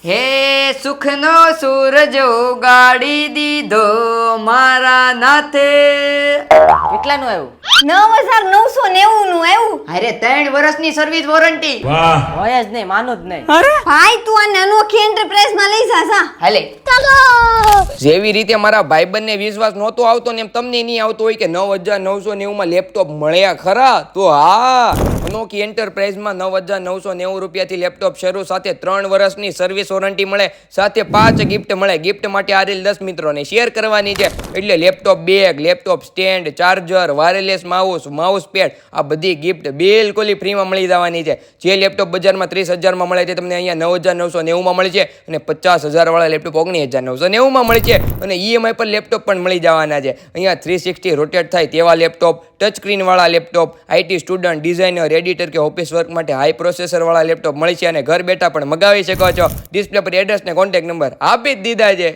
હે સુખનો સૂરજ ઉગાડી દીધો મારા નાથે. કેટલાનું આવ્યું? 9,990 નું આવ્યું. અરે 3 વર્ષની સર્વિસ વોરંટી. હોય જ નહીં, માનું જ નહીં. ભાઈ તું આ અનોખી એન્ટરપ્રાઇઝ માં લઈ જા. હાલે. જેવી રીતે મારા ભાઈબંધને વિશ્વાસ નહોતો આવતો ને એમ તમને નહીં આવતો હોય કે 9,990 માં લેપટોપ મળ્યા ખરા, તો હા, અનોખી એન્ટરપ્રાઇઝમાં 9,990 રૂપિયાથી લેપટોપ શરૂ, સાથે 3 વર્ષની સર્વિસ વોરંટી મળે, સાથે 5 ગિફ્ટ મળે. ગિફ્ટ માટે આ રીલ 10 મિત્રોને શેર કરવાની છે. એટલે laptop bag, laptop stand, charger, wireless mouse pad, આ બધી ગિફ્ટ બિલકુલ ફ્રીમાં મળી જવાની છે. જે લેપટોપ બજારમાં 30,000 માં મળે છે તમને અહીંયા 9,990 માં મળે છે, અને 50,000 વાળા લેપટોપ 19,990 માં મળે છે, અને ઈએમઆઈ પર લેપટોપ પણ મળી જવાના છે. અહીંયા 360 રોટેટ થાય તેવા લેપટોપ, ટચ સ્ક્રીન વાળા laptop, IT student, designer, editor કે ઓફિસ વર્ક માટે હાઈ પ્રોસેસર વાળા લેપટોપ મળે છે, અને ઘર બેઠા પણ મગાવી શકો છો. ડિસ્પ્લે પર એડ્રેસ ને કોન્ટેક્ટ નંબર આપી જ દીધા છે.